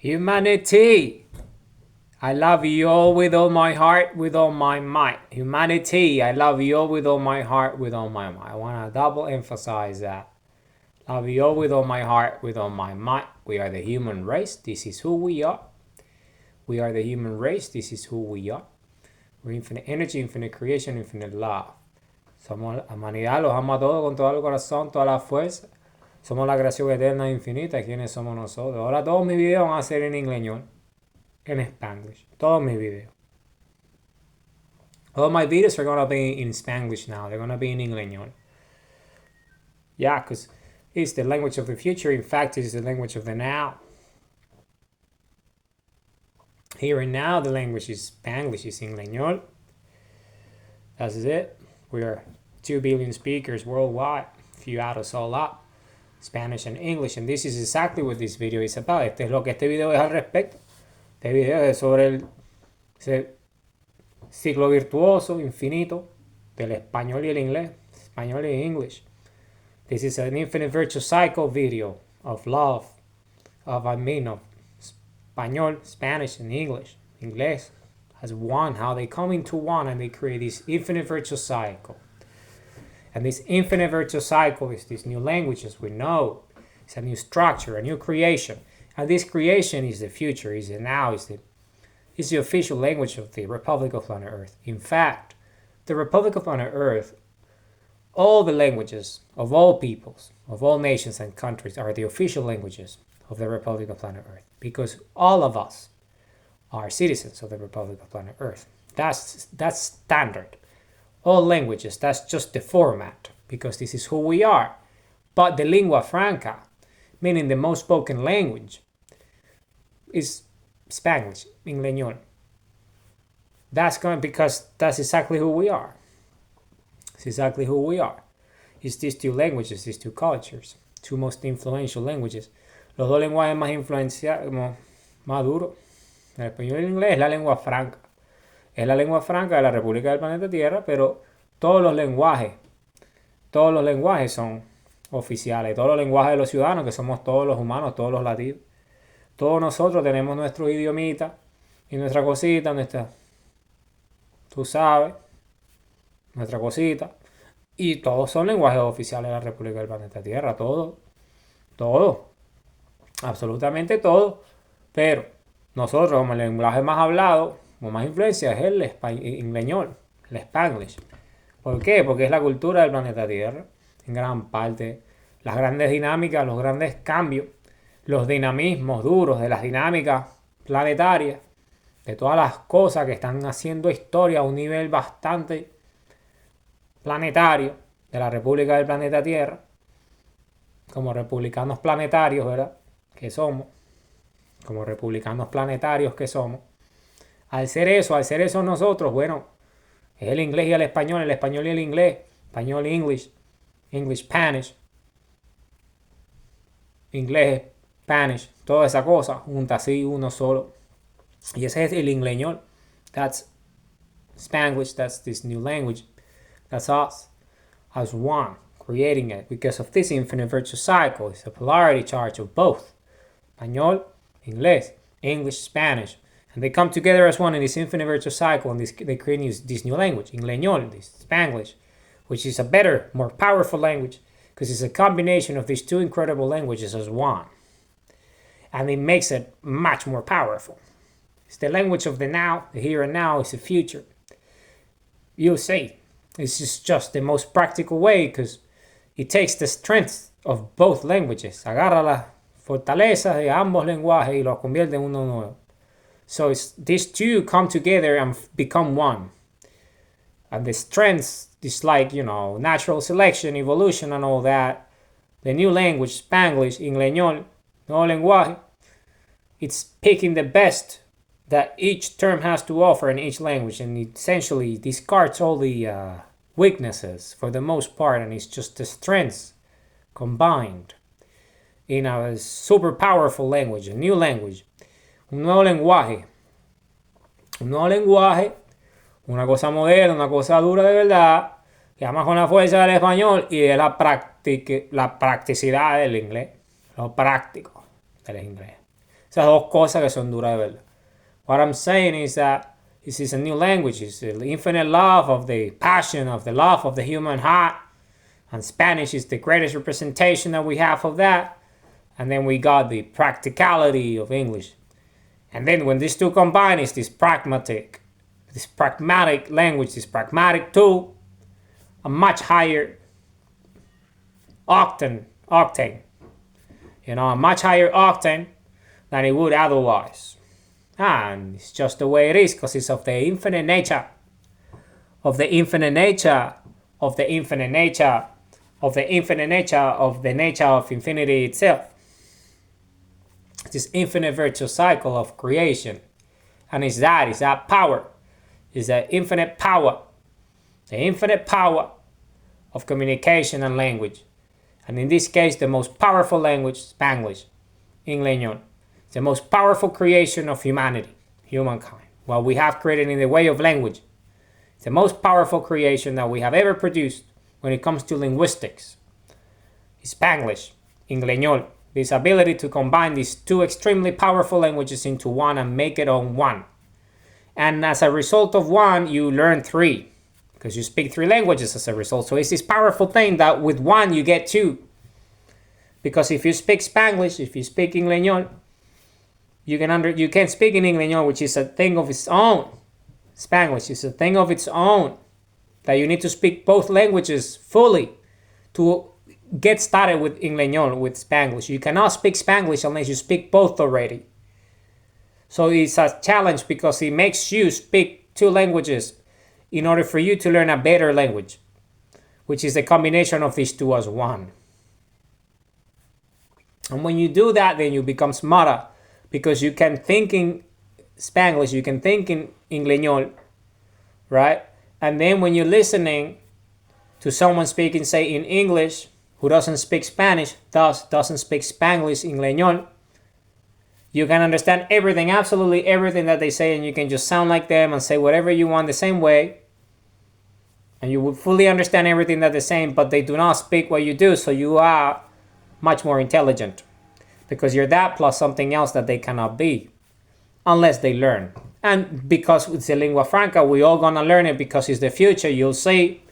Humanity. I love you all with all my heart, with all my might. Humanity. I love you all with all my heart, with all my might. I want to double emphasize that. Love you all with all my heart, with all my might. We are the human race. This is who we are. We are the human race. This is who we are. We're infinite energy, infinite creation, infinite love. Somos la humanidad, los amo a todos con todo el corazón, toda la fuerza. Somos la creación eterna e infinita. ¿Quiénes somos nosotros? Ahora todos mis videos van a ser en Ingleñol, en Spanglish. Todos mis videos. All my videos are going to be in Spanglish now. They're going to be in Ingleñol. Yeah, because it's the language of the future. In fact, it's the language of the now. Here and now, the language is Spanglish, is Ingleñol. That's it. We are 2 billion speakers worldwide. If you add us all up, Spanish and English. And this is exactly what this video is about. Este es lo que este video es al respecto. Este video es sobre ese ciclo virtuoso, infinito, del español y el inglés. Español y English. This is an infinite virtual cycle video of love, of Español, Spanish, and English. Inglés as one, how they come into one and they create this infinite virtual cycle. And this infinite virtual cycle is these new languages we know. It's a new structure, a new creation. And this creation is the future, is the now, is the official language of the Republic of Planet Earth. In fact, the Republic of Planet Earth, all the languages of all peoples, of all nations and countries are the official languages of the Republic of Planet Earth. Because all of us are citizens of the Republic of Planet Earth. That's standard. All languages, that's just the format, because this is who we are. But the lingua franca, meaning the most spoken language, is Spanglish, Ingleñol. Because that's exactly who we are. It's exactly who we are. It's these 2 languages, these 2 cultures, 2 most influential languages. Los 2 lenguajes más influenciados, más duros. El español y el inglés es la lengua franca. Es la lengua franca de la República del Planeta Tierra, pero todos los lenguajes son oficiales. Todos los lenguajes de los ciudadanos, que somos todos los humanos, todos los latinos. Todos nosotros tenemos nuestro idiomita y nuestra cosita, tú sabes, nuestra cosita. Y todos son lenguajes oficiales de la República del Planeta Tierra. Todo. Absolutamente todo. Pero nosotros, como el lenguaje más hablado, con más influencia, es el Ingleñol, el Spanglish. ¿Por qué? Porque es la cultura del planeta Tierra. En gran parte, las grandes dinámicas, los grandes cambios, los dinamismos duros de las dinámicas planetarias, de todas las cosas que están haciendo historia a un nivel bastante planetario de la República del Planeta Tierra, como republicanos planetarios, ¿verdad? Que somos, como republicanos planetarios que somos. Al ser eso nosotros, bueno, es el inglés y el español y el inglés, español y English, English, Spanish, inglés, Spanish, toda esa cosa, junta así, uno solo. Y ese es el Ingleñol. That's Spanglish, that's this new language. That's us, as one, creating it. Because of this infinite virtual cycle, it's a polarity charge of both. Español, inglés, English, Spanish. And they come together as one in this infinite virtual cycle, and they create this new language, Ingleñol, this Spanglish, which is a better, more powerful language, because it's a combination of these 2 incredible languages as one. And it makes it much more powerful. It's the language of the now, the here and now, it's the future. You'll see. This is just the most practical way, because it takes the strength of both languages. Agarra las fortalezas de ambos lenguajes y los convierte en uno nuevo. So these 2 come together and become one. And the strengths is like, natural selection, evolution, and all that. The new language, Spanglish, Ingleñol, nuevo lenguaje, it's picking the best that each term has to offer in each language, and it essentially discards all the weaknesses for the most part, and it's just the strengths combined in a super powerful language, a new language. Un nuevo lenguaje, una cosa moderna, una cosa dura de verdad, que además con la fuerza del español y de la practicidad del inglés, lo práctico del inglés. Estas dos cosas que son duras de verdad. What I'm saying is that this is a new language. It's the infinite love of the passion, of the love of the human heart. And Spanish is the greatest representation that we have of that. And then we got the practicality of English. And then when these two combine, it's this pragmatic language, this pragmatic tool, a much higher octane, a much higher octane than it would otherwise. And it's just the way it is, because it's of the infinite nature, of the infinite nature, of the infinite nature, of the infinite nature, of the nature of infinity itself. This infinite virtuous cycle of creation. And it's that power. It's the infinite power of communication and language. And in this case, the most powerful language, Spanglish, Ingleñol. It's the most powerful creation of humanity, humankind. What we have created in the way of language. It's the most powerful creation that we have ever produced when it comes to linguistics. Spanglish, Ingleñol. This ability to combine these two extremely powerful languages into one and make it on one. And as a result of one, you learn three, because you speak three languages as a result. So it's this powerful thing that with one you get two. Because if you speak Spanglish, if you speak Ingleñol, you can speak in Ingleñol, which is a thing of its own. Spanglish is a thing of its own. That you need to speak both languages fully to get started with Ingleñol, with Spanglish. You cannot speak Spanglish unless you speak both already. So it's a challenge because it makes you speak two languages in order for you to learn a better language, which is the combination of these two as one. And when you do that, then you become smarter, because you can think in Spanglish, you can think in Ingleñol, right? And then when you're listening to someone speaking, say, in English, who doesn't speak Spanish, thus doesn't speak Spanglish, Ingleñol, you can understand everything, absolutely everything that they say, and you can just sound like them and say whatever you want the same way. And you will fully understand everything that they're saying, but they do not speak what you do, so you are much more intelligent. Because you're that plus something else that they cannot be, unless they learn. And because it's a lingua franca, we all gonna learn it because it's the future, you'll see.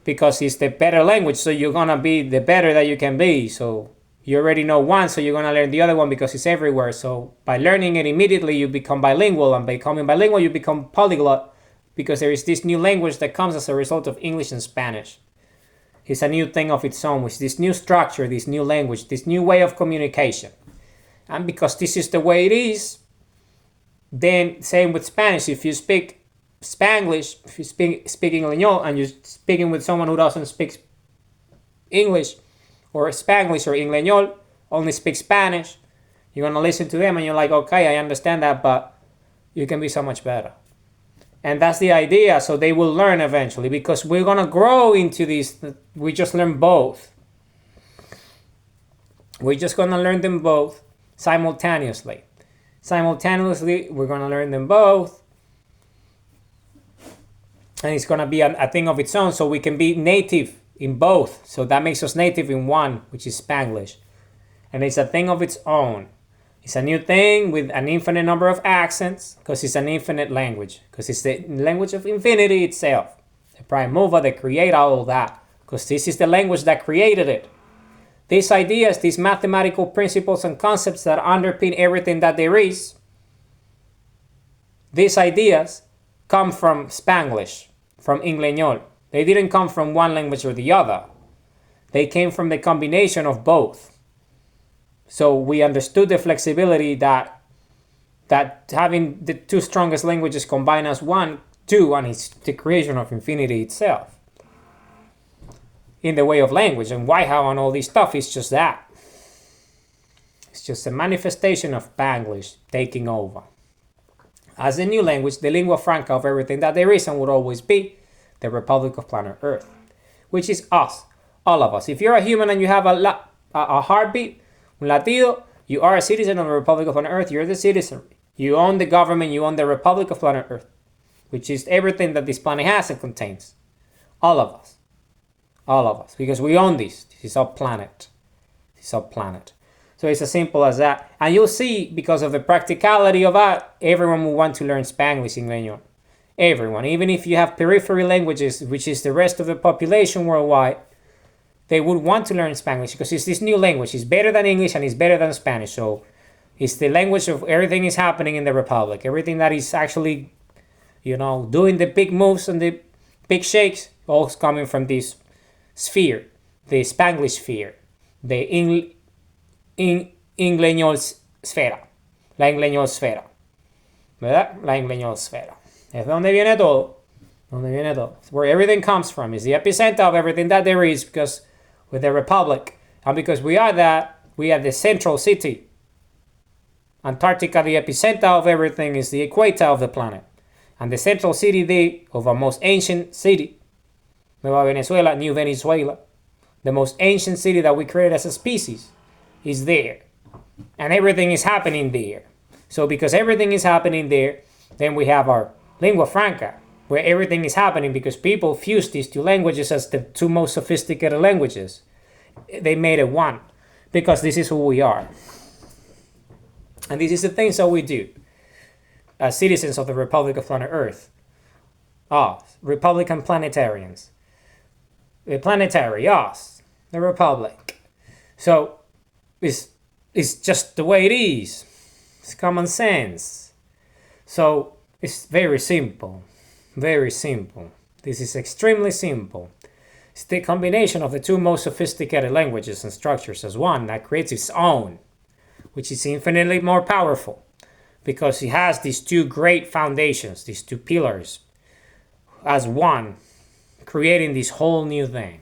Because it's the better language, so you're gonna be the better that you can be. So you already know one, so you're gonna learn the other one because it's everywhere. So by learning it immediately, you become bilingual, and by becoming bilingual, you become polyglot, because there is this new language that comes as a result of English and Spanish. It's a new thing of its own, with this new structure, this new language, this new way of communication. And because this is the way it is, then same with Spanish. If you speak Spanglish, if you speak Ingleñol and you're speaking with someone who doesn't speak English or Spanglish or Ingleñol, only speak Spanish, you're going to listen to them and you're like, okay, I understand that, but you can be so much better. And that's the idea, so they will learn eventually, because we're going to grow into these, we just learn both. We're just going to learn them both simultaneously. Simultaneously, we're going to learn them both. And it's going to be a thing of its own, so we can be native in both. So that makes us native in one, which is Spanglish. And it's a thing of its own. It's a new thing with an infinite number of accents, because it's an infinite language, because it's the language of infinity itself. The prime mover, the creator, all of that, because this is the language that created it. These ideas, these mathematical principles and concepts that underpin everything that there is, these ideas come from Spanglish, from Ingleñol. They didn't come from one language or the other. They came from the combination of both. So we understood the flexibility that having the two strongest languages combined as one, two, and it's the creation of infinity itself. In the way of language and why, how, and all this stuff, it's just that. It's just a manifestation of Spanglish taking over. As the new language, the lingua franca of everything that there is and would always be, the Republic of planet Earth, which is us, all of us. If you're a human and you have a heartbeat, un latido, you are a citizen of the Republic of planet Earth. You're the citizen. You own the government. You own the Republic of planet Earth, which is everything that this planet has and contains. All of us. All of us. Because we own this. This is our planet. This is our planet. So it's as simple as that. And you'll see, because of the practicality of that, everyone will want to learn Spanglish, Ingleñol. Everyone. Even if you have periphery languages, which is the rest of the population worldwide, they would want to learn Spanglish because it's this new language. It's better than English and it's better than Spanish. So it's the language of everything is happening in the Republic. Everything that is actually, doing the big moves and the big shakes, all coming from this sphere, the Spanglish sphere, the Ingleñol sfera, la Ingleñol sfera, ¿verdad? La Ingleñol sfera. Es donde viene todo. Donde viene todo. It's where everything comes from. It's the epicenter of everything that there is, because with the Republic, and because we are the central city. Antarctica, the epicenter of everything, is the equator of the planet. And the central city of our most ancient city, Nueva Venezuela, New Venezuela, the most ancient city that we created as a species, is there. And everything is happening there. So because everything is happening there, then we have our lingua franca, where everything is happening because people fuse these two languages as the two most sophisticated languages. They made it one, because this is who we are. And this is the things that we do as citizens of the Republic of Planet Earth. Republican planetarians. The planetary, us, the Republic. So it's just the way it is. It's common sense. So it's very simple. Very simple. This is extremely simple. It's the combination of the two most sophisticated languages and structures as one that creates its own, which is infinitely more powerful because it has these two great foundations, these two pillars, as one, creating this whole new thing.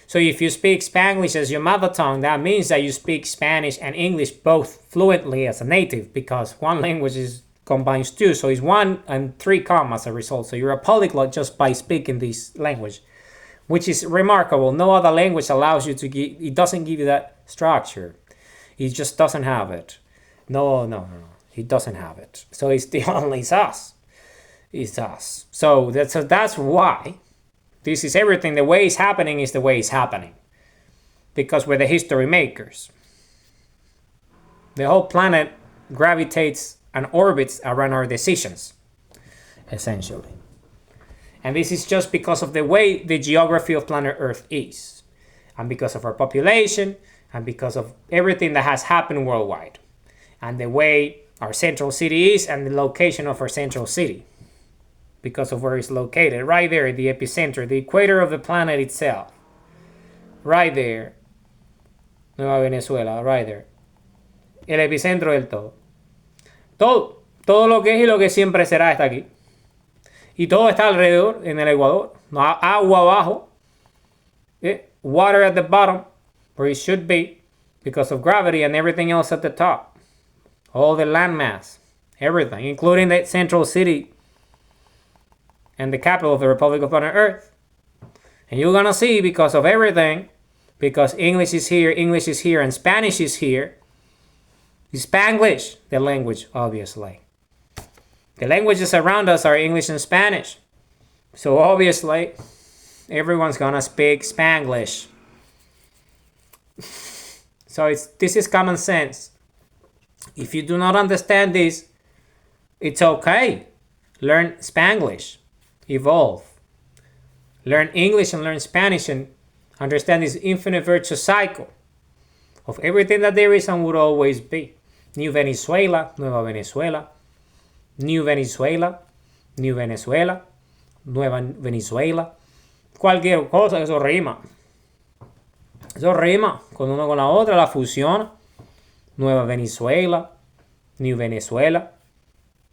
So if you speak Spanglish as your mother tongue, that means that you speak Spanish and English both fluently as a native, because one language combines two, so it's 1 and 3 as a result. So you're a polyglot just by speaking this language, which is remarkable. No other language allows you to give, it doesn't give you that structure. It just doesn't have it. No. It doesn't have it. So it's us. It's us. So that's why this is everything. The way it's happening is the way it's happening. Because we're the history makers. The whole planet gravitates and orbits around our decisions, essentially. And this is just because of the way the geography of planet Earth is. And because of our population, and because of everything that has happened worldwide. And the way our central city is, and the location of our central city. Because of where it's located. Right there, the epicenter, the equator of the planet itself. Right there. Nueva Venezuela, right there. El epicentro del todo. Todo lo que es y lo que siempre será está aquí. Y todo está alrededor, en el Ecuador. Agua abajo. Water at the bottom, where it should be, because of gravity, and everything else at the top. All the landmass, everything, including the central city and the capital of the Republic of Planet Earth. And you're gonna see, because of everything, because English is here, and Spanish is here. Spanglish, the language, obviously. The languages around us are English and Spanish. So obviously, everyone's gonna speak Spanglish. So this is common sense. If you do not understand this, it's okay. Learn Spanglish. Evolve. Learn English and learn Spanish and understand this infinite virtuous cycle of everything that there is and would always be. New Venezuela, Nueva Venezuela, New Venezuela, New Venezuela, Nueva Venezuela. Cualquier cosa, eso rima. Eso rima con una con la otra, la fusiona. Nueva Venezuela, New Venezuela,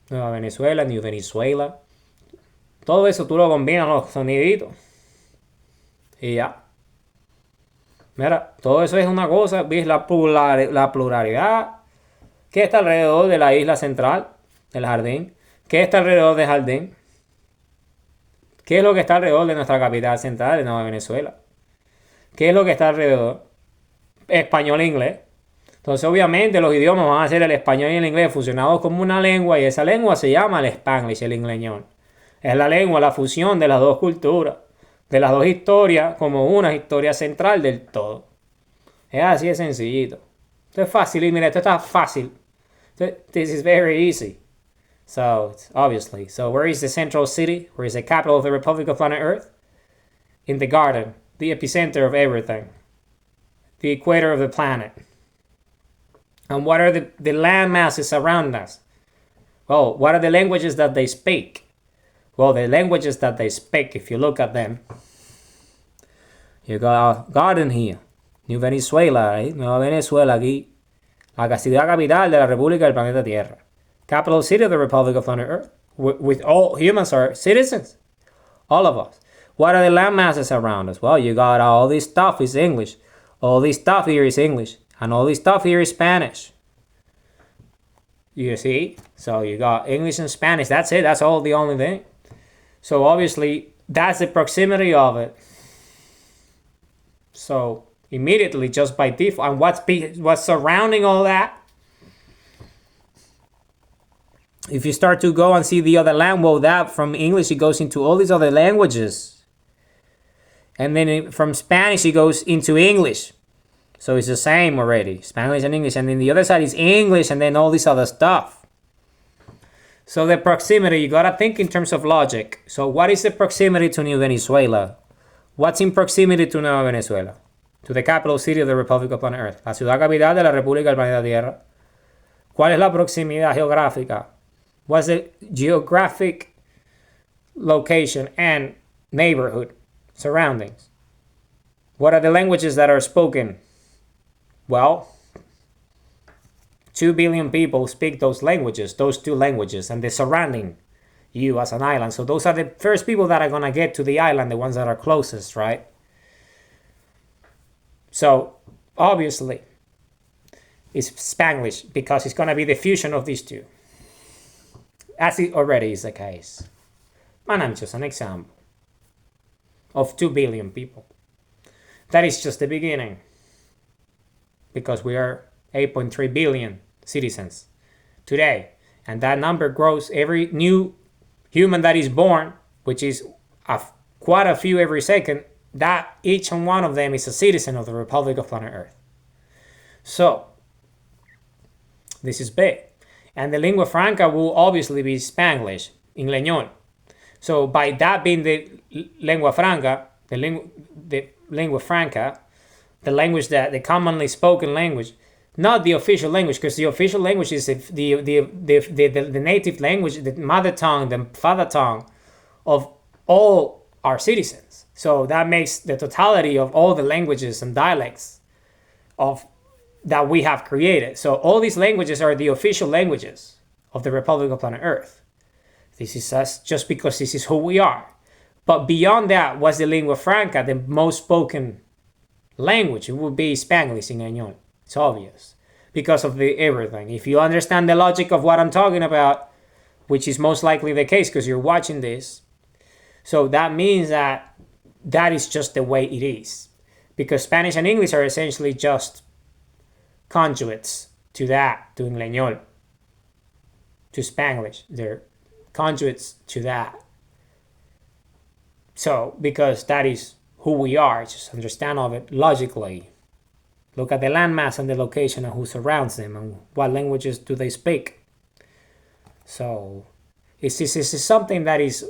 Nueva Venezuela, New Venezuela. Todo eso tú lo combinas, los soniditos. Y ya. Mira, todo eso es una cosa, ves la pluralidad que está alrededor de la isla central, del jardín. ¿Qué está alrededor del jardín? ¿Qué es lo que está alrededor de nuestra capital central, de Nueva Venezuela? ¿Qué es lo que está alrededor? Español e inglés. Entonces, obviamente, los idiomas van a ser el español y el inglés fusionados como una lengua, y esa lengua se llama el Spanglish, el ingleñol. Es la lengua, la fusión de las dos culturas, de las dos historias, como una historia central del todo. Es así de sencillito. Esto es fácil, y mira, esto está fácil. This is very easy. So, obviously. So, where is the central city? Where is the capital of the Republic of Planet Earth? In the garden, the epicenter of everything, the equator of the planet. And what are the land masses around us? Well, what are the languages that they speak? Well, the languages that they speak, if you look at them, you got a garden here, New Venezuela, right? Nueva Venezuela aquí, la ciudad capital de la República del Planeta Tierra. Capital city of the Republic of Planet Earth, with all humans are citizens, all of us. What are the land masses around us? Well, you got all this stuff is English, all this stuff here is English, and all this stuff here is Spanish. You see? So you got English and Spanish, that's it, that's all the only thing. So obviously, that's the proximity of it. So immediately, just by default, and what's surrounding all that, if you start to go and see the other language, well, that from English it goes into all these other languages, and then from Spanish it goes into English, so it's the same already, Spanish and English, and then the other side is English, and then all this other stuff. So the proximity, you gotta think in terms of logic. So what is the proximity to New Venezuela? What's in proximity to Nueva Venezuela? To the capital city of the Republic of Planet Earth, la ciudad capital de la República del Planeta Tierra. ¿Cuál es la proximidad geográfica? What's the geographic location and neighborhood surroundings? What are the languages that are spoken? Well, 2 billion people speak those languages, those two languages, and they're surrounding you as an island. So those are the first people that are going to get to the island, the ones that are closest, right? So, obviously, it's Spanglish because it's going to be the fusion of these two. As it already is the case. And I'm just an example of 2 billion people. That is just the beginning. Because we are 8.3 billion citizens today. And that number grows every new human that is born, which is quite a few every second, that each and one of them is a citizen of the Republic of Planet Earth. So, this is big. And the lingua franca will obviously be Spanglish, Ingleñol. So by that being the lingua franca, the lingua franca, the language that the commonly spoken language, not the official language, because the official language is the native language, the mother tongue, the father tongue of all our citizens. So that makes the totality of all the languages and dialects of that we have created. So all these languages are the official languages of the Republic of Planet Earth. This is us just because this is who we are. But beyond that, what's the lingua franca, the most spoken language? It would be Spanglish in Ingleñol. It's obvious. Because of the everything. If you understand the logic of what I'm talking about, which is most likely the case because you're watching this, so that means that that is just the way it is. Because Spanish and English are essentially just conduits to that, to Ingleñol, to Spanglish. They're conduits to that. So, because that is who we are, just understand of it logically. Look at the landmass and the location and who surrounds them and what languages do they speak. So, this is something that is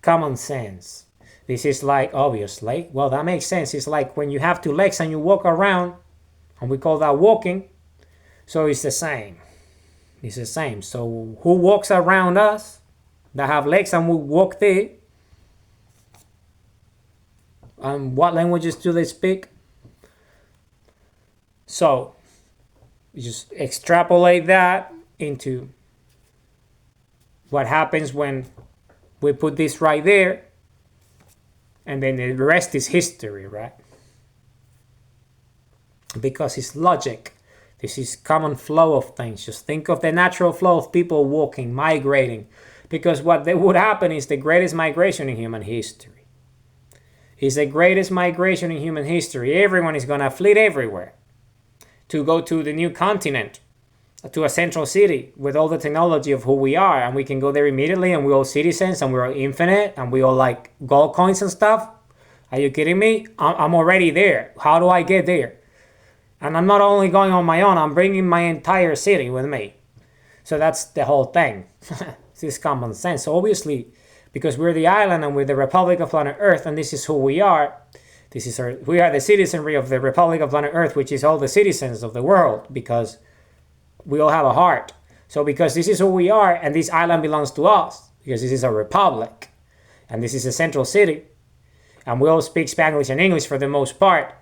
common sense. This is like, obviously, well, that makes sense. It's like when you have two legs and you walk around, and we call that walking. So it's the same. It's the same. So who walks around us that have legs and we walk there? And what languages do they speak? So you just extrapolate that into what happens when we put this right there. And then the rest is history, right? Because it's logic. This is common flow of things. Just think of the natural flow of people walking, migrating. Because what would happen is the greatest migration in human history. It's the greatest migration in human history. Everyone is going to flee everywhere to go to the new continent, to a central city with all the technology of who we are. And we can go there immediately and we're all citizens and we're all infinite and we all like gold coins and stuff. Are you kidding me? I'm already there. How do I get there? And I'm not only going on my own, I'm bringing my entire city with me. So that's the whole thing. This is common sense. So obviously, because we're the island and we're the Republic of Planet Earth, and this is who we are. We are the citizenry of the Republic of Planet Earth, which is all the citizens of the world, because we all have a heart. So because this is who we are, and this island belongs to us, because this is a republic, and this is a central city, and we all speak Spanglish and English for the most part,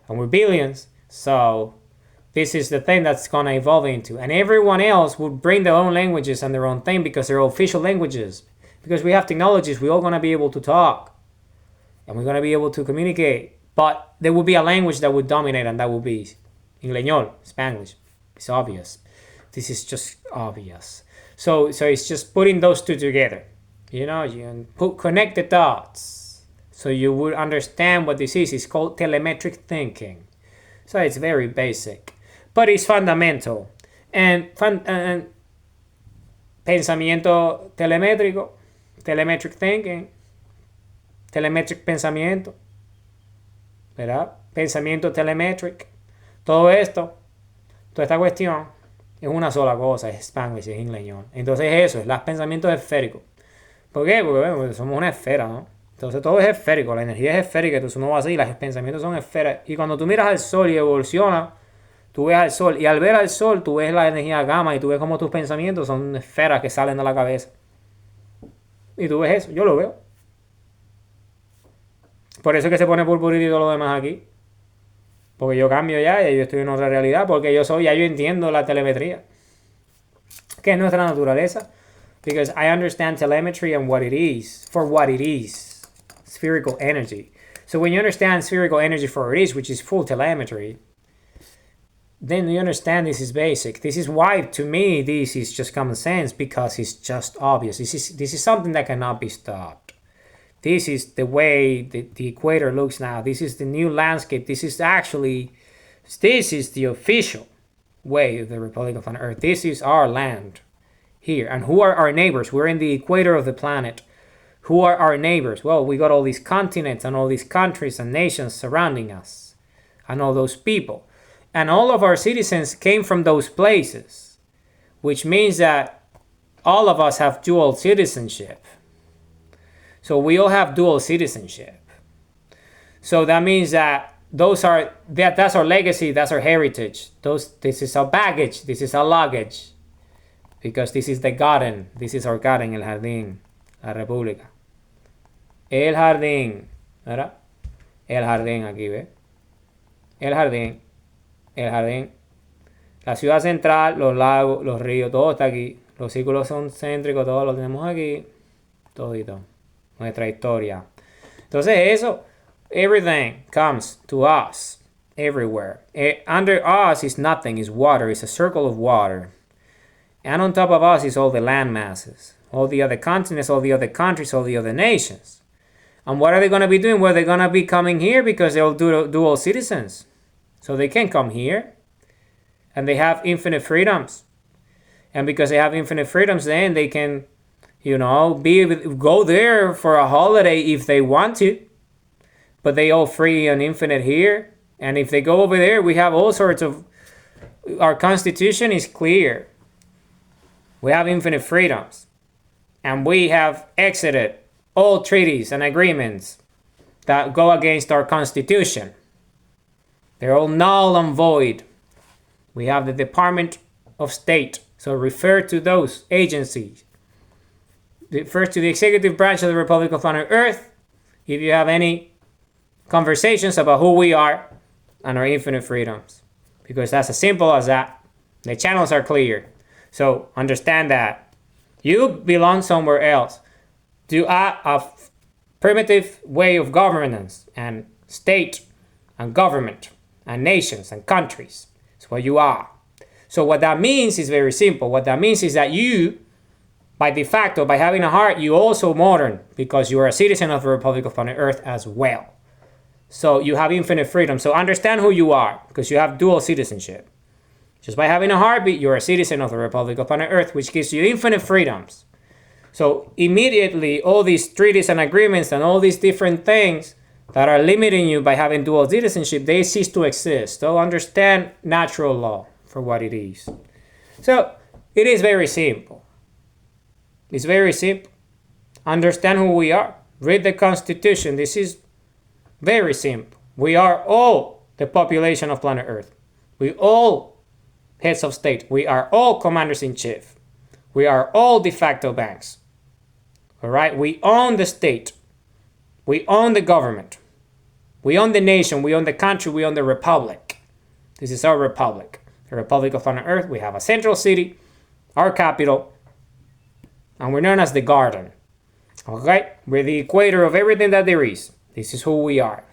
and we're billions, so this is the thing that's going to evolve into. And everyone else would bring their own languages and their own thing because they're official languages. Because we have technologies, we're all going to be able to talk. And we're going to be able to communicate. But there will be a language that would dominate, and that will be Ingleñol, Spanglish. It's obvious. This is just obvious. So it's just putting those two together. You know, you connect the dots. So you would understand what this is. It's called telemetric thinking. So it's very basic. But it's fundamental. And pensamiento telemétrico, telemetric thinking, telemetric pensamiento, ¿verdad? Pensamiento telemetric. Todo esto, toda esta cuestión, es una sola cosa, es Spanglish, es Ingleñol. Entonces eso, es los pensamientos esféricos. ¿Por qué? Porque bueno, somos una esfera, ¿no? Entonces todo es esférico, la energía es esférica, entonces uno va así, los pensamientos son esferas. Y cuando tú miras al sol y evoluciona, tú ves al sol, y al ver al sol, tú ves la energía gamma y tú ves como tus pensamientos son esferas que salen de la cabeza. Y tú ves eso, yo lo veo. Por eso es que se pone purpurito y todo lo demás aquí. Porque yo cambio ya y yo estoy en otra realidad, porque yo entiendo la telemetría. Que es nuestra naturaleza. Because I understand telemetry and what it is, for what it is. Spherical energy. So when you understand spherical energy for what it is, which is full telemetry, then you understand this is basic. This is why, to me, this is just common sense, because it's just obvious. This is something that cannot be stopped. This is the way the equator looks now. This is the new landscape. This is the official way of the Republic of Earth. This is our land here. And who are our neighbors? We're in the equator of the planet. Who are our neighbors? Well, we got all these continents and all these countries and nations surrounding us, and all those people. And all of our citizens came from those places, which means that all of us have dual citizenship. So we all have dual citizenship. So that means that that's our legacy, that's our heritage. This is our baggage, this is our luggage. Because this is the garden, this is our garden, el jardín, la república. El jardín, ¿verdad? El jardín aquí, ¿ves? El jardín. La ciudad central, los lagos, los ríos, todo está aquí. Los círculos son céntricos, todos los tenemos aquí. Todito. Nuestra historia. Entonces eso, everything comes to us, everywhere. Under us is nothing, is water, it's a circle of water. And on top of us is all the land masses, all the other continents, all the other countries, all the other nations. And what are they going to be doing? Well, they're going to be coming here because they're dual citizens. So they can come here. And they have infinite freedoms. And because they have infinite freedoms, then they can, go there for a holiday if they want to. But they all free and infinite here. And if they go over there, we have all sorts of... Our constitution is clear. We have infinite freedoms. And we have exited all treaties and agreements that go against our constitution. They're all null and void. We have the Department of State. So refer to those agencies. Refer to the executive branch of the Republic of Planet Earth if you have any conversations about who we are and our infinite freedoms. Because that's as simple as that. The channels are clear. So understand that. You belong somewhere else. To a primitive way of governance and state and government and nations and countries. It's what you are. So what that means is very simple. What that means is that you, by de facto, by having a heart, you also modern because you are a citizen of the Republic of Planet Earth as well. So you have infinite freedom. So understand who you are because you have dual citizenship. Just by having a heartbeat, you're a citizen of the Republic of Planet Earth, which gives you infinite freedoms. So immediately, all these treaties and agreements and all these different things that are limiting you by having dual citizenship, they cease to exist. So understand natural law for what it is. So it is very simple. It's very simple. Understand who we are. Read the Constitution. This is very simple. We are all the population of planet Earth. We all heads of state. We are all commanders in chief. We are all de facto banks. All right? We own the state. We own the government. We own the nation. We own the country. We own the republic. This is our republic. The Republic of Planet Earth. We have a central city, our capital, and we're known as the garden. Okay? We're the equator of everything that there is. This is who we are.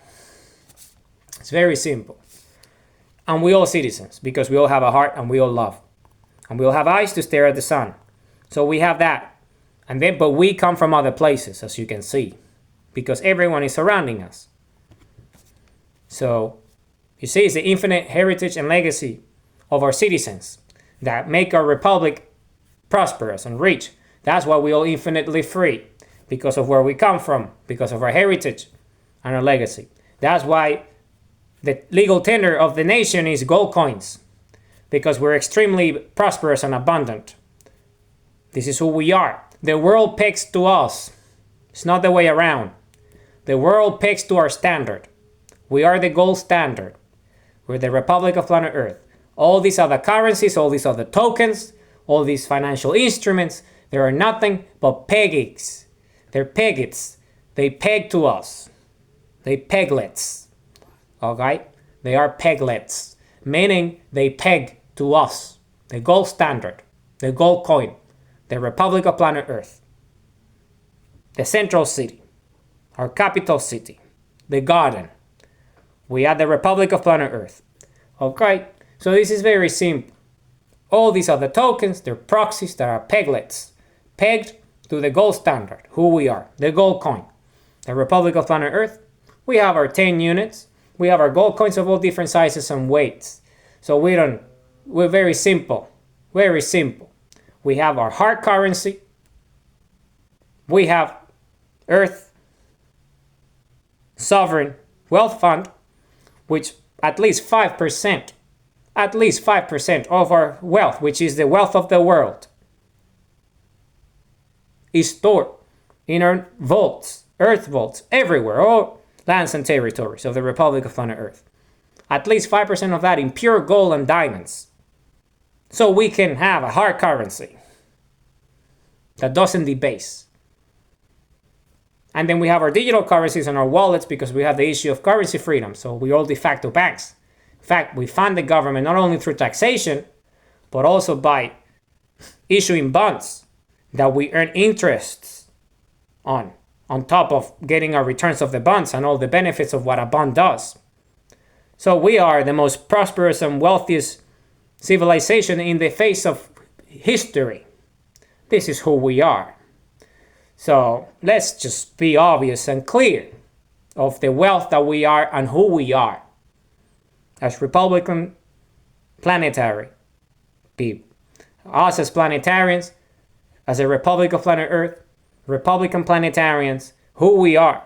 It's very simple. And we all citizens, because we all have a heart and we all love. And we all have eyes to stare at the sun. So we have that. And then, but we come from other places, as you can see, because everyone is surrounding us. So, you see, it's the infinite heritage and legacy of our citizens that make our republic prosperous and rich. That's why we all infinitely free, because of where we come from, because of our heritage and our legacy. That's why the legal tender of the nation is gold coins, because we're extremely prosperous and abundant. This is who we are. The world pegs to us. It's not the way around. The world pegs to our standard. We are the gold standard. We're the Republic of Planet Earth. All these other currencies, all these other tokens, all these financial instruments, they are nothing but peggings. They're peggets. They peg to us. They peglets. Okay? They are peglets, meaning they peg to us. The gold standard, the gold coin, the Republic of Planet Earth, the central city, our capital city, the garden. We are the Republic of Planet Earth. Okay? So this is very simple. All these other tokens, they're proxies that are peglets, pegged to the gold standard, who we are, the gold coin. The Republic of Planet Earth, we have our 10 units. We have our gold coins of all different sizes and weights. So we're very simple, very simple. We have our hard currency. We have Earth Sovereign Wealth Fund, which at least 5% of our wealth, which is the wealth of the world, is stored in our vaults, earth vaults, everywhere, all lands and territories of the Republic of Planet Earth. At least 5% of that in pure gold and diamonds. So we can have a hard currency that doesn't debase. And then we have our digital currencies and our wallets, because we have the issue of currency freedom. So we're all de facto banks. In fact, we fund the government not only through taxation, but also by issuing bonds that we earn interests on top of getting our returns of the bonds and all the benefits of what a bond does. So we are the most prosperous and wealthiest civilization in the face of history. This is who we are. So let's just be obvious and clear of the wealth that we are and who we are as Republican planetary people. Us as planetarians, as a Republic of Planet Earth, Republican planetarians, who we are.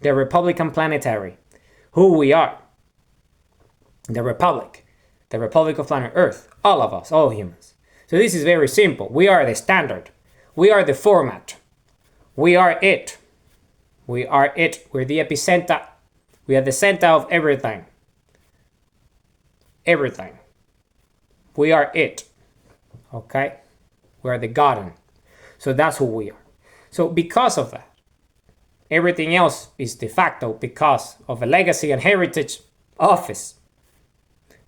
The Republican planetary, who we are. The Republic of Planet Earth, all of us, all humans. So this is very simple. We are the standard. We are the format. We are it. We are it. We're the epicenter. We are the center of everything. Everything. We are it. Okay? We are the garden. So that's who we are. So because of that, everything else is de facto because of a legacy and heritage office,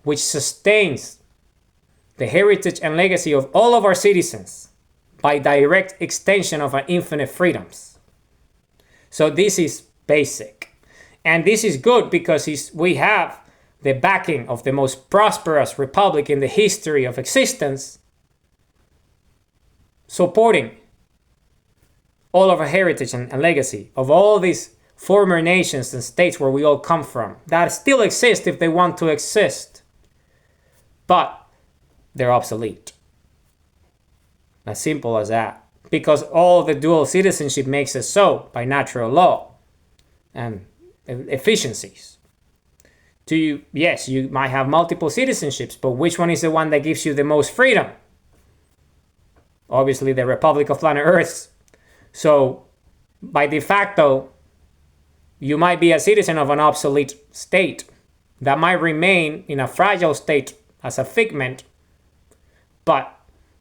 which sustains the heritage and legacy of all of our citizens by direct extension of our infinite freedoms. So this is basic. And this is good because we have the backing of the most prosperous republic in the history of existence, supporting all of our heritage and legacy of all these former nations and states where we all come from, that still exist if they want to exist, but they're obsolete. As simple as that. Because all the dual citizenship makes it so by natural law. and efficiencies. Yes, you might have multiple citizenships, but which one is the one that gives you the most freedom? Obviously, the Republic of Planet Earth. So, by de facto, you might be a citizen of an obsolete state that might remain in a fragile state as a figment, but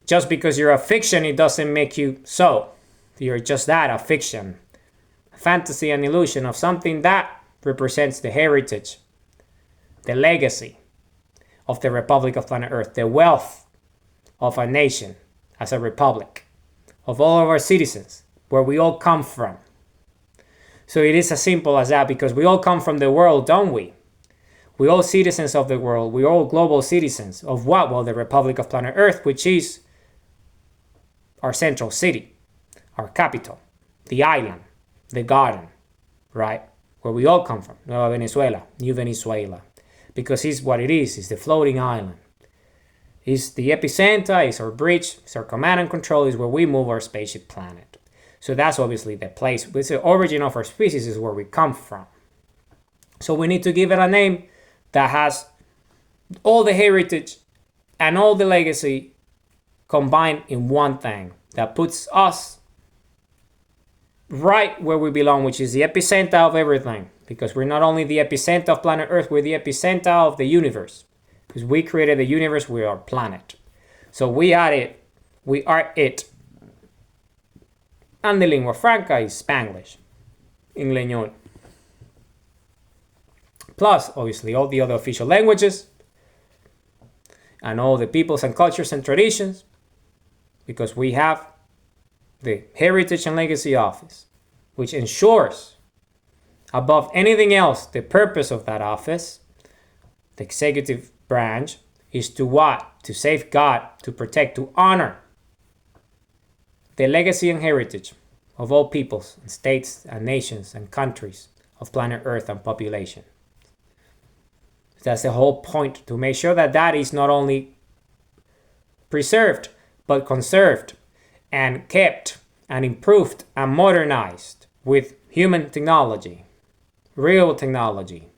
just because you're a fiction, it doesn't make you so. You're just that, a fiction, a fantasy, an illusion of something that represents the heritage, the legacy of the Republic of Planet Earth, the wealth of a nation as a republic, of all of our citizens, where we all come from. So it is as simple as that, because we all come from the world, don't we? We're all citizens of the world. We're all global citizens of what? Well, the Republic of Planet Earth, which is our central city, our capital, the island, the garden, right? Where we all come from, Nueva Venezuela, New Venezuela. Because it's what it is, it's the floating island. It's the epicenter, it's our bridge, it's our command and control, is where we move our spaceship planet. So that's obviously the place, it's the origin of our species, is where we come from. So we need to give it a name that has all the heritage and all the legacy combined in one thing, that puts us right where we belong, which is the epicenter of everything. Because we're not only the epicenter of planet Earth, we're the epicenter of the universe. Because we created the universe with our planet. So we are it. We are it. And the lingua franca is Spanglish. Ingleñol. Plus, obviously, all the other official languages. And all the peoples and cultures and traditions. Because we have the Heritage and Legacy Office, which ensures, above anything else, the purpose of that office, the executive branch, is to what? To safeguard, to protect, to honor the legacy and heritage of all peoples and states and nations and countries of planet Earth and population. That's the whole point, to make sure that that is not only preserved, but conserved and kept and improved and modernized with human technology, real technology,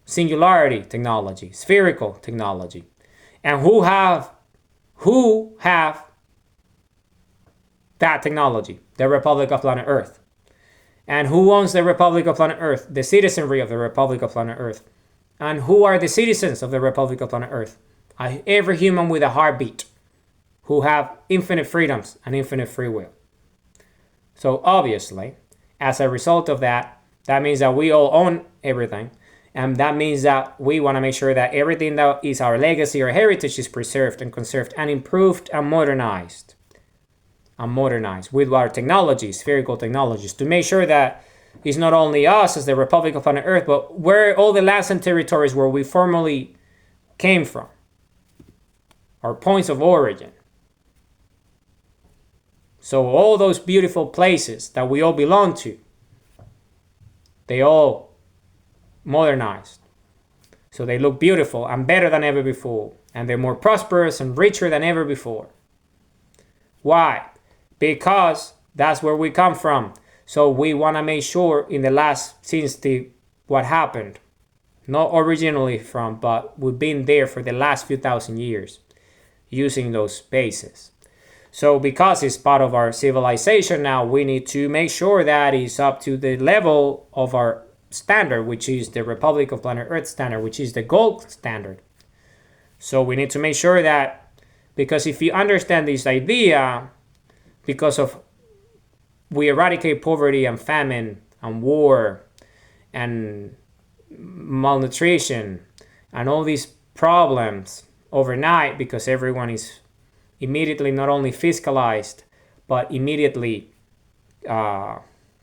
singularity technology, spherical technology. And who have that technology? The Republic of Planet Earth. And who owns the Republic of Planet Earth? The citizenry of the Republic of Planet Earth. And who are the citizens of the Republic of Planet Earth? Every human with a heartbeat, who have infinite freedoms and infinite free will. So obviously, as a result of that, that means that we all own everything. And that means that we want to make sure that everything that is our legacy or heritage is preserved and conserved and improved and modernized. With our technologies, spherical technologies, to make sure that it's not only us as the Republic of Planet Earth, but where all the lands and territories where we formerly came from, our points of origin. So all those beautiful places that we all belong to, they all modernized. So they look beautiful and better than ever before. And they're more prosperous and richer than ever before. Why? Because that's where we come from. So we want to make sure what happened, not originally from, but we've been there for the last few thousand years using those spaces. So because it's part of our civilization now, we need to make sure that it's up to the level of our standard, which is the Republic of Planet Earth standard, which is the gold standard. So we need to make sure that, because if you understand this idea, because of we eradicate poverty and famine and war and malnutrition and all these problems overnight, because everyone is immediately not only fiscalized, but immediately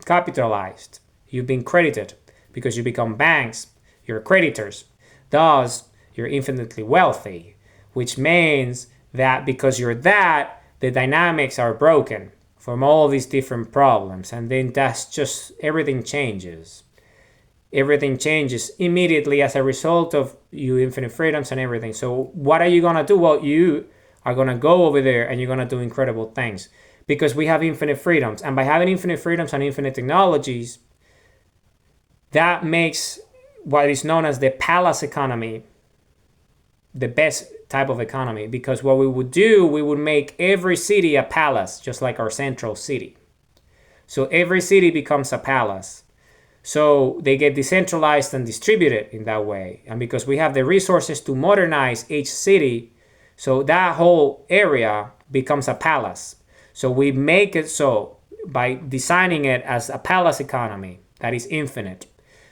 capitalized. You've been credited because you become banks, you're creditors. Thus, you're infinitely wealthy, which means that because you're that, the dynamics are broken from all these different problems. And then that's just, everything changes. Everything changes immediately as a result of you infinite freedoms and everything. So what are you going to do? Well, you are going to go over there and you're going to do incredible things because we have infinite freedoms. And by having infinite freedoms and infinite technologies, That makes what is known as the palace economy the best type of economy, because what we would do, we would make every city a palace, just like our central city. So every city becomes a palace. So they get decentralized and distributed in that way. And because we have the resources to modernize each city, so that whole area becomes a palace. So we make it so by designing it as a palace economy that is infinite.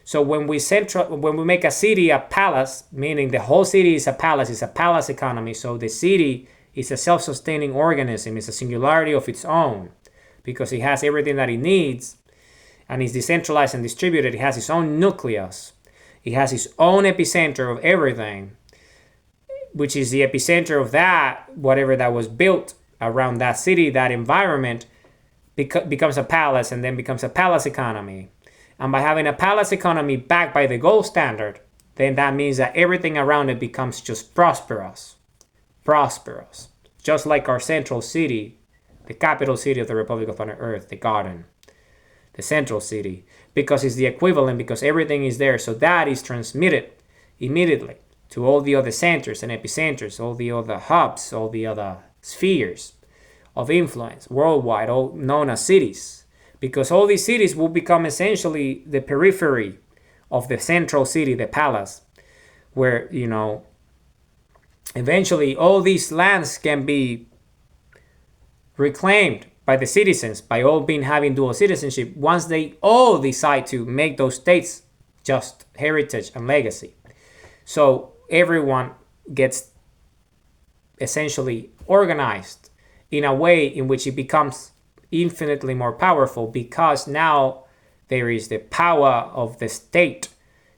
So when we make a city a palace, meaning the whole city is a palace economy. So the city is a self-sustaining organism, it's a singularity of its own, because it has everything that it needs, and it's decentralized and distributed. It has its own nucleus. It has its own epicenter of everything, which is the epicenter of that, whatever that was built around that city, that environment, becomes a palace, and then becomes a palace economy. And by having a palace economy backed by the gold standard, then that means that everything around it becomes just prosperous. Prosperous. Just like our central city, the capital city of the Republic of Planet Earth, the Garden. The central city. Because it's the equivalent, because everything is there. So that is transmitted immediately to all the other centers and epicenters, all the other hubs, all the other spheres of influence worldwide, all known as cities. Because all these cities will become essentially the periphery of the central city, the palace, where, eventually all these lands can be reclaimed by the citizens, by all being having dual citizenship, once they all decide to make those states just heritage and legacy. So everyone gets essentially organized in a way in which it becomes infinitely more powerful, because now there is the power of the state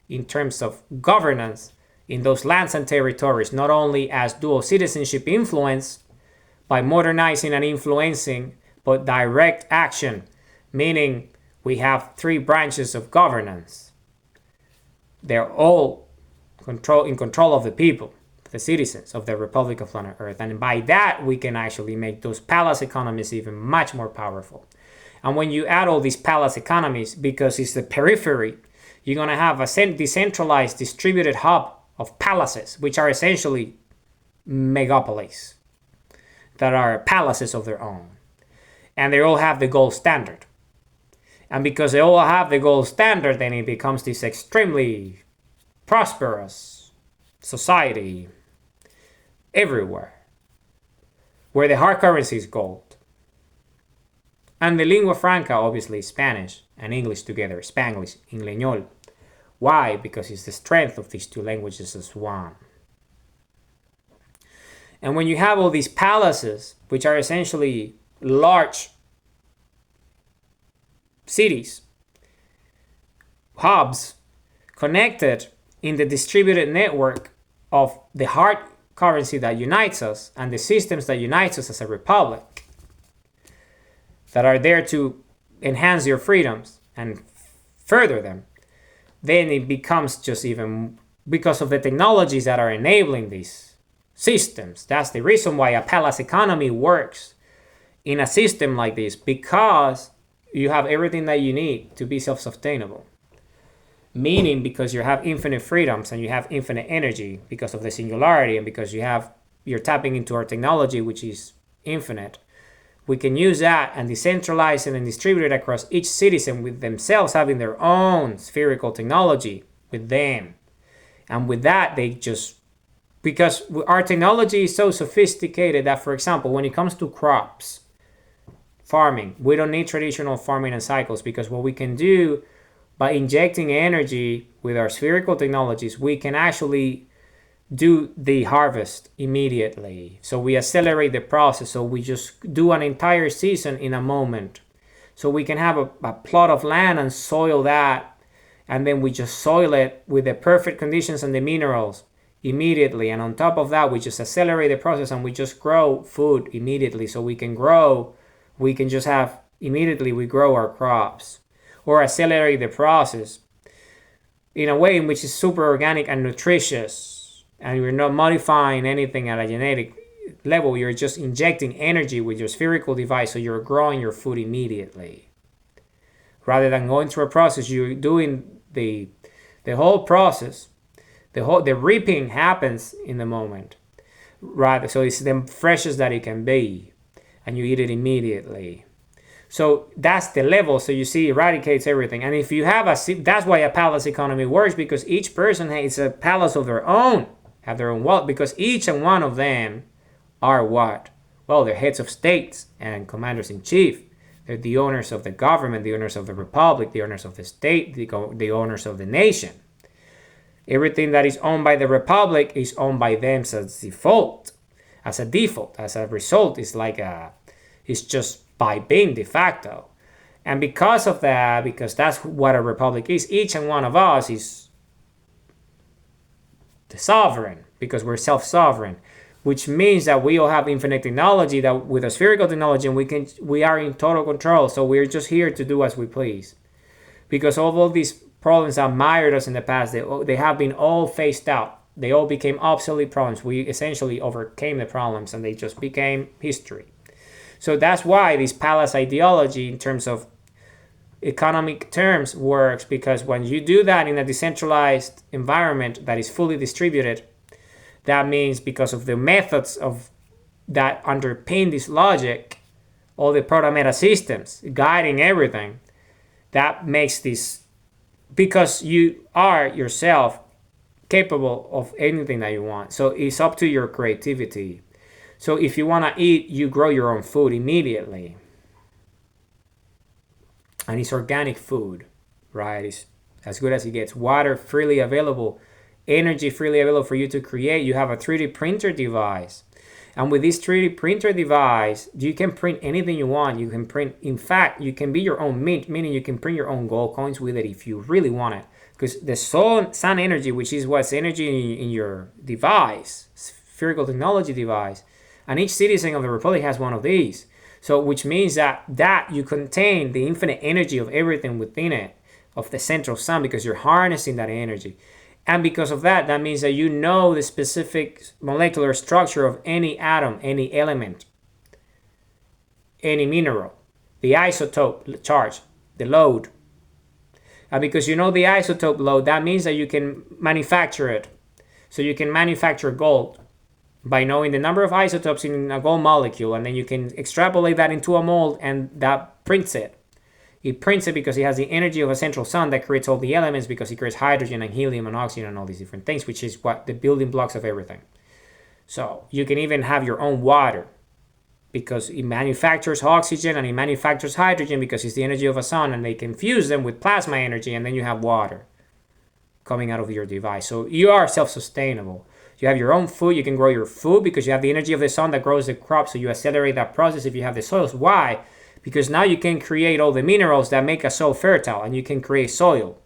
in terms of governance in those lands and territories, not only as dual citizenship influence by modernizing and influencing, but direct action, meaning we have 3 branches of governance. They're all in control of the people, the citizens of the Republic of Planet Earth. And by that, we can actually make those palace economies even much more powerful. And when you add all these palace economies, because it's the periphery, you're going to have a decentralized, distributed hub of palaces, which are essentially megapolis, that are palaces of their own. And they all have the gold standard. And because they all have the gold standard, then it becomes this extremely prosperous society everywhere, where the hard currency is gold. And the lingua franca, obviously, Spanish and English together, Spanglish, Ingleñol. Why? Because it's the strength of these 2 languages as one. And when you have all these palaces, which are essentially large cities, hubs, connected in the distributed network of the hard currency that unites us and the systems that unites us as a republic, that are there to enhance your freedoms and further them, then it becomes just even, because of the technologies that are enabling these systems. That's the reason why a palace economy works in a system like this, because you have everything that you need to be self-sustainable. Meaning, because you have infinite freedoms and you have infinite energy because of the singularity, and because you're tapping into our technology, which is infinite, we can use that and decentralize it and distribute it across each citizen, with themselves having their own spherical technology with them. And with that, because our technology is so sophisticated that, for example, when it comes to crops, farming, we don't need traditional farming and cycles, because what we can do by injecting energy with our spherical technologies, we can actually do the harvest immediately. So we accelerate the process. So we just do an entire season in a moment. So we can have a plot of land and soil that, and then we just soil it with the perfect conditions and the minerals immediately. And on top of that, we just accelerate the process and we just grow food immediately. So we can just have, immediately we grow our crops, or accelerate the process in a way in which is super organic and nutritious, and you're not modifying anything at a genetic level. You're just injecting energy with your spherical device, so you're growing your food immediately. Rather than going through a process, you're doing the whole process, the reaping happens in the moment, right? So it's the freshest that it can be, and you eat it immediately. So that's the level. So you see, eradicates everything. And if you have that's why a palace economy works, because each person has a palace of their own, have their own wealth, because each and one of them are what? Well, they're heads of states and commanders in chief. They're the owners of the government, the owners of the republic, the owners of the state, the owners of the nation. Everything that is owned by the republic is owned by them as default. As a result, it's just by being de facto. And because of that, because that's what a republic is, each and one of us is the sovereign, because we're self-sovereign, which means that we all have infinite technology, that with a spherical technology, and we are in total control. So we're just here to do as we please. Because all of these problems that mired us in the past, they have been all phased out. They all became obsolete problems. We essentially overcame the problems, and they just became history. So that's why this palace ideology, in terms of economic terms, works, because when you do that in a decentralized environment that is fully distributed, that means because of the methods of that underpin this logic, all the proto-meta systems guiding everything, that makes this, because you are yourself capable of anything that you want. So it's up to your creativity. So if you want to eat, you grow your own food immediately. And it's organic food, right? It's as good as it gets. Water freely available, energy freely available for you to create. You have a 3D printer device. And with this 3D printer device, you can print anything you want. You can print, in fact, you can be your own mint, meaning you can print your own gold coins with it if you really want it. Because the sun energy, which is what's energy in your device, spherical technology device, and each citizen of the Republic has one of these. So which means that you contain the infinite energy of everything within it, of the central sun, because you're harnessing that energy. And because of that, that means that you know the specific molecular structure of any atom, any element, any mineral, the isotope charge, the load. And because you know the isotope load, that means that you can manufacture it. So you can manufacture gold by knowing the number of isotopes in a gold molecule, and then you can extrapolate that into a mold, and that prints it. It prints it because it has the energy of a central sun that creates all the elements, because it creates hydrogen and helium and oxygen and all these different things, which is what the building blocks of everything. So you can even have your own water, because it manufactures oxygen and it manufactures hydrogen because it's the energy of a sun, and they can fuse them with plasma energy, and then you have water coming out of your device. So you are self-sustainable. You have your own food. You can grow your food because you have the energy of the sun that grows the crop. So you accelerate that process if you have the soils. Why? Because now you can create all the minerals that make a soil fertile, and you can create soil.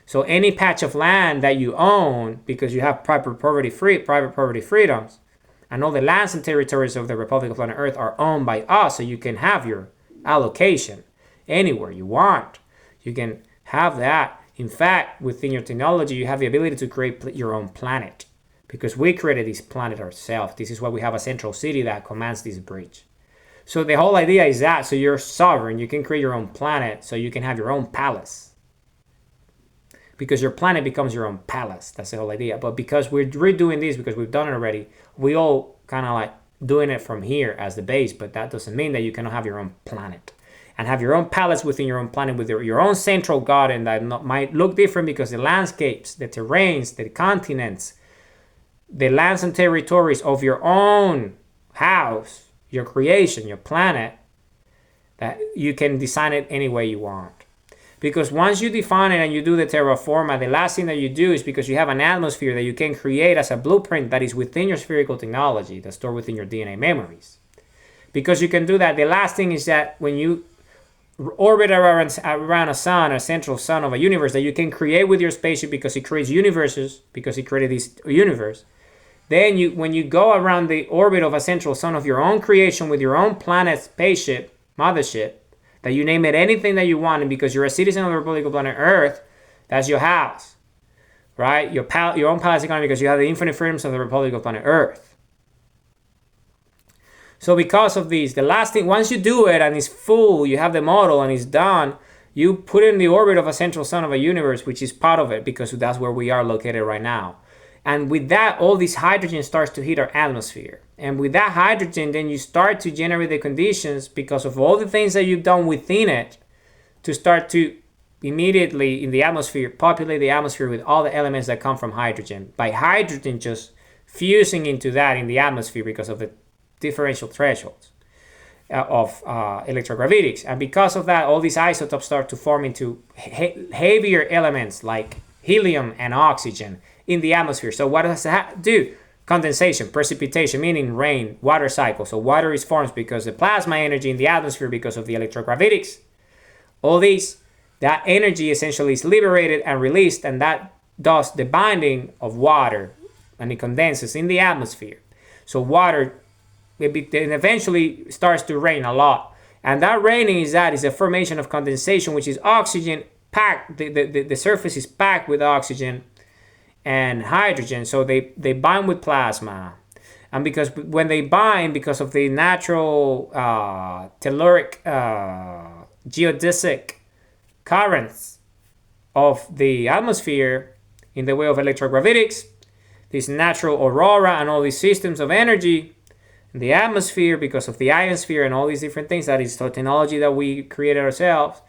So any patch of land that you own, because you have private property freedoms, and all the lands and territories of the Republic of Planet Earth are owned by us, so you can have your allocation anywhere you want. You can have that. In fact, within your technology, you have the ability to create your own planet, because we created this planet ourselves. This is why we have a central city that commands this bridge. So the whole idea is that, so you're sovereign, you can create your own planet, so you can have your own palace. Because your planet becomes your own palace. That's the whole idea. But because we're doing this, because we've done it already, we all kind of like doing it from here as the base, but that doesn't mean that you cannot have your own planet. And have your own palace within your own planet with your own central garden that might look different, because the landscapes, the terrains, the continents, the lands and territories of your own house, your creation, your planet, that you can design it any way you want. Because once you define it and you do the terraforma, the last thing that you do is, because you have an atmosphere that you can create as a blueprint that is within your spherical technology, that's stored within your DNA memories. Because you can do that, the last thing is that when you orbit around a sun, a central sun of a universe that you can create with your spaceship, because it creates universes, because it created this universe. Then when you go around the orbit of a central sun of your own creation with your own planet, spaceship, mothership, that you name it anything that you want, and because you're a citizen of the Republic of Planet Earth, that's your house, right? Your own palace economy, because you have the infinite freedoms of the Republic of Planet Earth. So because of these, the last thing, once you do it and it's full, you have the model and it's done, You put it in the orbit of a central sun of a universe, which is part of it because that's where we are located right now. And with that, all this hydrogen starts to hit our atmosphere. And with that hydrogen, then you start to generate the conditions because of all the things that you've done within it to start to immediately in the atmosphere, populate the atmosphere with all the elements that come from hydrogen. By hydrogen just fusing into that in the atmosphere because of the differential thresholds of electrogravitics. And because of that, all these isotopes start to form into heavier elements like helium and oxygen in the atmosphere. So what does that do? Condensation, precipitation, meaning rain, water cycle. So water is formed because the plasma energy in the atmosphere because of the electrogravitics. All these, that energy essentially is liberated and released, and that does the binding of water, and it condenses in the atmosphere. So water, it eventually starts to rain a lot. And that raining is a formation of condensation, which is oxygen packed, the surface is packed with oxygen and hydrogen, so they bind with plasma. And because when they bind, because of the natural telluric geodesic currents of the atmosphere in the way of electrogravitics, this natural aurora and all these systems of energy in the atmosphere because of the ionosphere and all these different things, that is the technology that we created ourselves,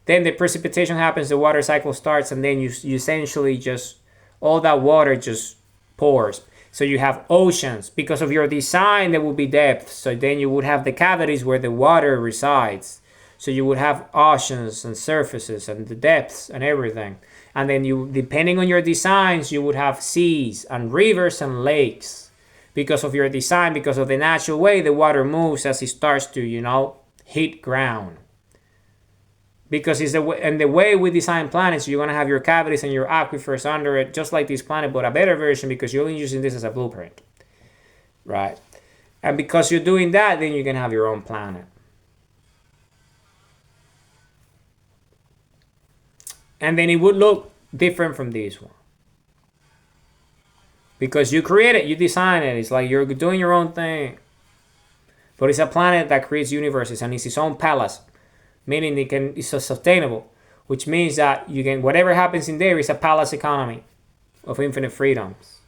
then the precipitation happens, the water cycle starts, and then you essentially just all that water just pours. So you have oceans. Because of your design, there will be depth. So then you would have the cavities where the water resides. So you would have oceans and surfaces and the depths and everything. And then you, depending on your designs, you would have seas and rivers and lakes. Because of your design, because of the natural way the water moves as it starts to, hit ground. Because it's the way we design planets, you're going to have your cavities and your aquifers under it, just like this planet, but a better version because you're only using this as a blueprint. Right? And because you're doing that, then you can have your own planet. And then it would look different from this one. Because you create it, you design it. It's like you're doing your own thing. But it's a planet that creates universes and it's its own palace. Meaning it's sustainable, which means that you can, whatever happens in there is a palace economy of infinite freedoms.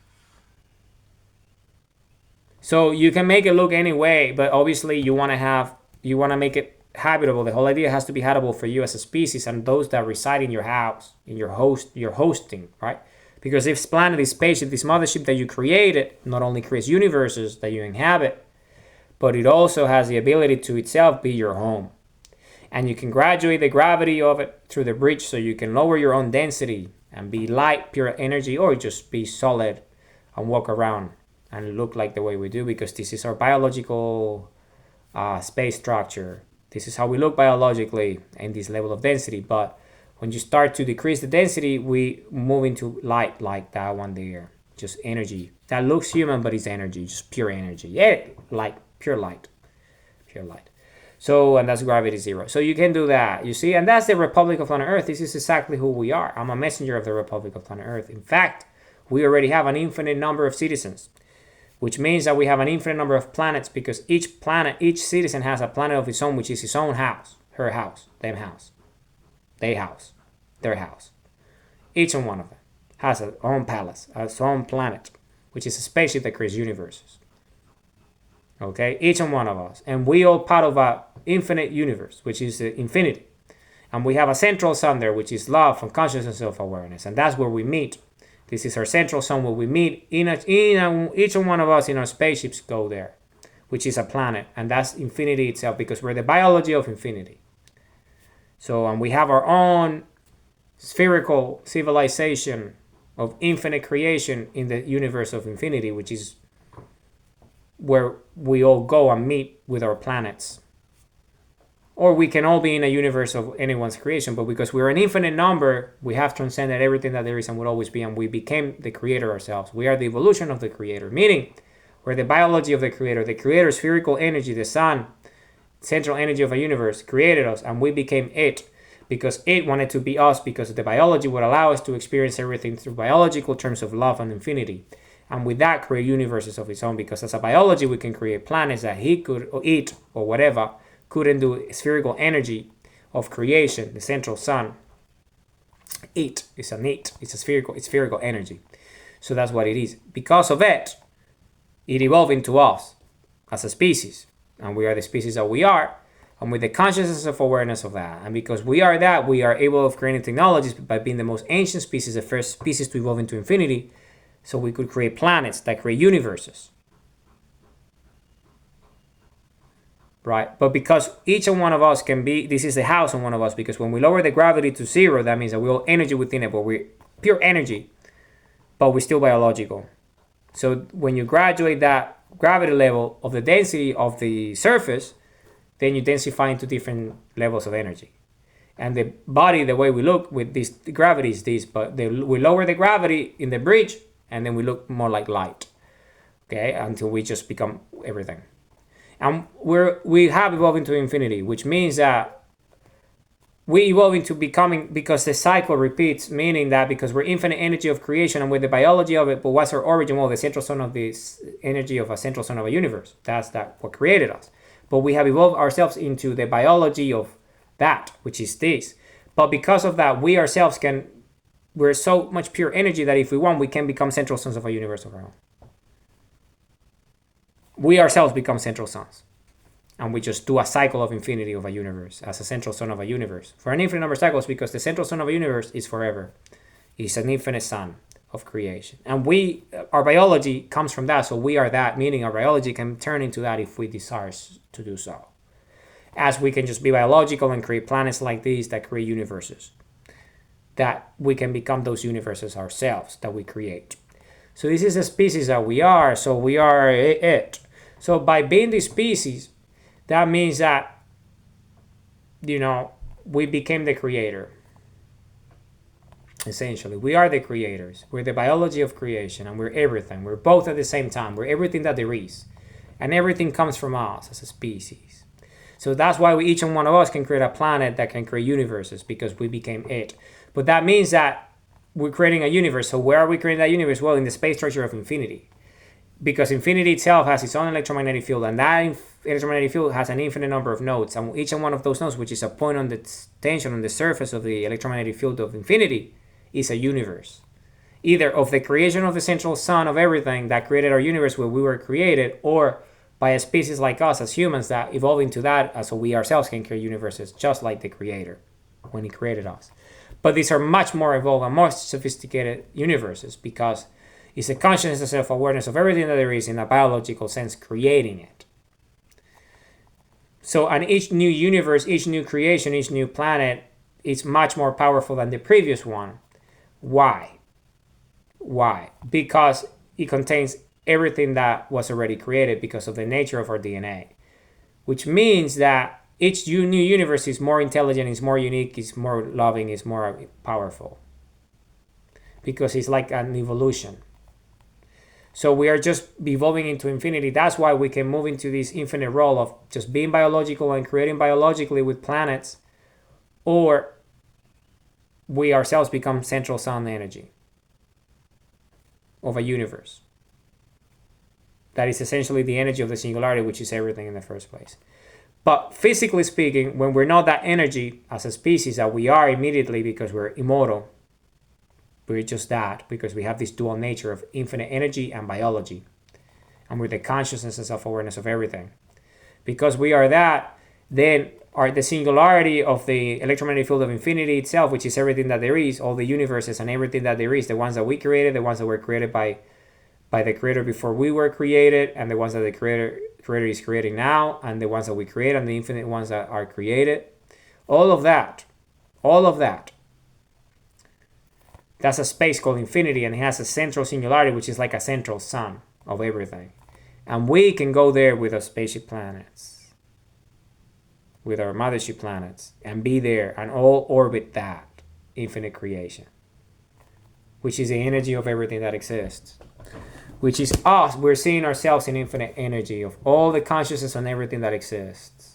So you can make it look any way, but obviously you want to make it habitable. The whole idea has to be habitable for you as a species and those that reside in your house, in your hosting, right? Because this planet, this spaceship, this mothership that you created not only creates universes that you inhabit, but it also has the ability to itself be your home. And you can graduate the gravity of it through the bridge so you can lower your own density and be light, pure energy, or just be solid and walk around and look like the way we do, because this is our biological space structure. This is how we look biologically in this level of density. But when you start to decrease the density, we move into light like that one there. Just energy. That looks human, but it's energy, just pure energy. Yeah, light, pure light. Pure light. So, and that's gravity zero. So you can do that, you see? And that's the Republic of Planet Earth. This is exactly who we are. I'm a messenger of the Republic of Planet Earth. In fact, we already have an infinite number of citizens, which means that we have an infinite number of planets because each planet, each citizen has a planet of its own, which is his own house, her house, them house, they house, their house. Each and one of them has its own palace, its own planet, which is a spaceship that creates universes. Okay, each and one of us. And we all part of a infinite universe, which is the infinity. And we have a central sun there, which is love and consciousness and self-awareness. And that's where we meet. This is our central sun where we meet. Each and one of us in our spaceships go there, which is a planet. And that's infinity itself because we're the biology of infinity. So, and we have our own spherical civilization of infinite creation in the universe of infinity, which is where we all go and meet with our planets. Or we can all be in a universe of anyone's creation, but because we're an infinite number, we have transcended everything that there is and will always be, and we became the creator ourselves. We are the evolution of the creator, meaning we're the biology of the creator, spherical energy, the sun, central energy of a universe, created us, and we became it because it wanted to be us, because the biology would allow us to experience everything through biological terms of love and infinity. And with that, create universes of its own, because as a biology, we can create planets that he could, or it, or whatever, couldn't do spherical energy of creation, the central sun, it's a spherical energy. So that's what it is. Because of it, it evolved into us as a species, and we are the species that we are, and with the consciousness of awareness of that. And because we are that, we are able of creating technologies by being the most ancient species, the first species to evolve into infinity, so we could create planets that create universes. Right? But because each and one of us can be, this is the house in one of us, because when we lower the gravity to zero, that means that we all energy within it, but we're pure energy, but we're still biological. So when you graduate that gravity level of the density of the surface, then you densify into different levels of energy. And the body, the way we look with this, the gravity is this, but we lower the gravity in the bridge, and then we look more like light, okay, until we just become everything. And we have evolved into infinity, which means that we evolve into becoming, because the cycle repeats, meaning that because we're infinite energy of creation and with the biology of it, but what's our origin? Well, the central sun of this energy of a central sun of a universe. That's what created us. But we have evolved ourselves into the biology of that, which is this. But because of that, we ourselves we're so much pure energy that if we want, we can become central suns of a universe of our own. We ourselves become central suns, and we just do a cycle of infinity of a universe as a central sun of a universe for an infinite number of cycles, because the central sun of a universe is forever. It's an infinite sun of creation, and our biology comes from that. So we are that, meaning our biology can turn into that if we desire to do so, as we can just be biological and create planets like these that create universes, that we can become those universes ourselves that we create. So this is the species that we are. So we are it. So by being this species, that means that, we became the creator. Essentially, we are the creators. We're the biology of creation, and we're everything. We're both at the same time. We're everything that there is. And everything comes from us as a species. So that's why each and one of us can create a planet that can create universes, because we became it. But that means that we're creating a universe. So where are we creating that universe? Well, in the space structure of infinity. Because infinity itself has its own electromagnetic field, and that electromagnetic field has an infinite number of nodes, and each one of those nodes, which is a point on the tension on the surface of the electromagnetic field of infinity, is a universe. Either of the creation of the central sun of everything that created our universe where we were created, or by a species like us as humans that evolve into that, so we ourselves can create universes just like the creator when he created us. But these are much more evolved and more sophisticated universes, because it's the consciousness and self-awareness of everything that there is in a biological sense creating it. So, and each new universe, each new creation, each new planet is much more powerful than the previous one. Why? Because it contains everything that was already created because of the nature of our DNA. Which means that each new universe is more intelligent, is more unique, is more loving, is more powerful. Because it's like an evolution. So we are just evolving into infinity. That's why we can move into this infinite role of just being biological and creating biologically with planets, or we ourselves become central sun energy of a universe. That is essentially the energy of the singularity, which is everything in the first place. But physically speaking, when we're not that energy as a species that we are immediately, because we're immortal, we're just that, because we have this dual nature of infinite energy and biology. And we're the consciousness and self-awareness of everything. Because we are that, then the singularity of the electromagnetic field of infinity itself, which is everything that there is, all the universes and everything that there is, the ones that we created, the ones that were created by the creator before we were created, and the ones that the creator is creating now, and the ones that we create, and the infinite ones that are created. All of that. That's a space called infinity, and it has a central singularity, which is like a central sun of everything. And we can go there with our spaceship planets, with our mothership planets, and be there and all orbit that infinite creation, which is the energy of everything that exists, which is us. We're seeing ourselves in infinite energy of all the consciousness and everything that exists.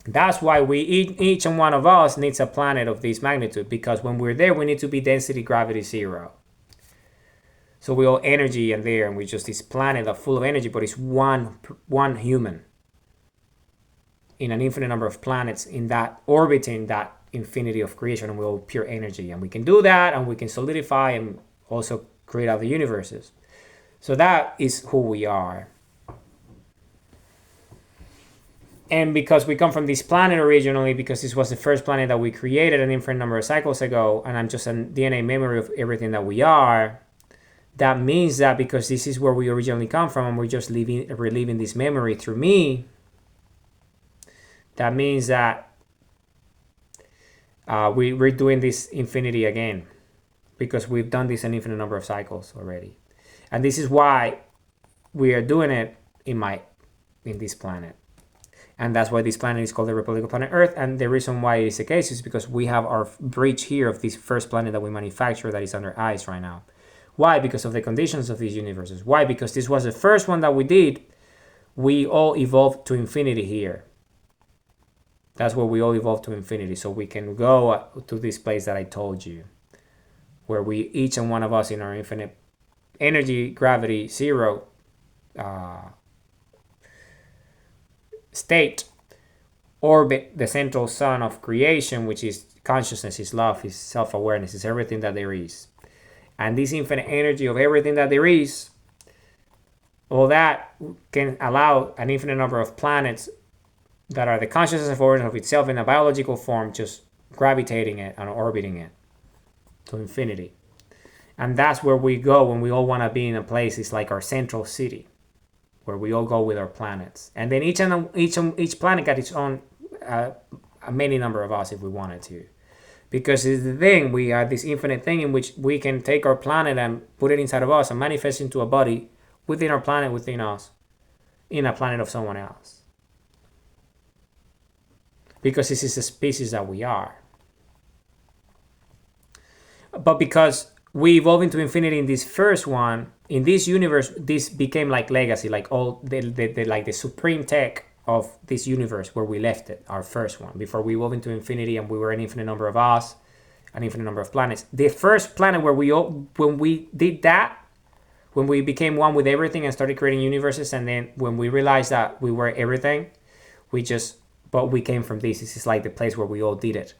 That's why each and one of us needs a planet of this magnitude, because when we're there, we need to be density gravity zero. So we all energy and there, and we're just this planet full of energy, but it's one human. in an infinite number of planets in that orbiting that infinity of creation, and we're all pure energy, and we can do that, and we can solidify and also create other universes. So that is who we are. And because we come from this planet originally, because this was the first planet that we created an infinite number of cycles ago, and I'm just a DNA memory of everything that we are, that means that because this is where we originally come from, and we're just reliving this memory through me, that means that we're doing this infinity again, because we've done this an infinite number of cycles already. And this is why we are doing it in this planet. And that's why this planet is called the Republic of Planet Earth. And the reason why it is the case is because we have our bridge here of this first planet that we manufacture that is under ice right now. Why? Because of the conditions of these universes. Why? Because this was the first one that we did. We all evolved to infinity here. That's where we all evolved to infinity. So we can go to this place that I told you, where we, each and one of us in our infinite energy, gravity, zero state, orbit the central sun of creation, which is consciousness, is love, is self-awareness, is everything that there is. And this infinite energy of everything that there is, all that can allow an infinite number of planets that are the consciousness of origin of itself in a biological form, just gravitating it and orbiting it to infinity. And that's where we go when we all want to be in a place. It's like our central city, where we all go with our planets. And then each planet got its own a many number of us if we wanted to. Because it's the thing, we are this infinite thing in which we can take our planet and put it inside of us and manifest into a body within our planet, within us, in a planet of someone else. Because this is the species that we are. But because we evolved into infinity in this first one, in this universe, this became like legacy, like all the supreme tech of this universe where we left it, our first one, before we evolved into infinity and we were an infinite number of us, an infinite number of planets. The first planet where when we did that, when we became one with everything and started creating universes, and then when we realized that we were everything, but we came from this. This is like the place where we all did it.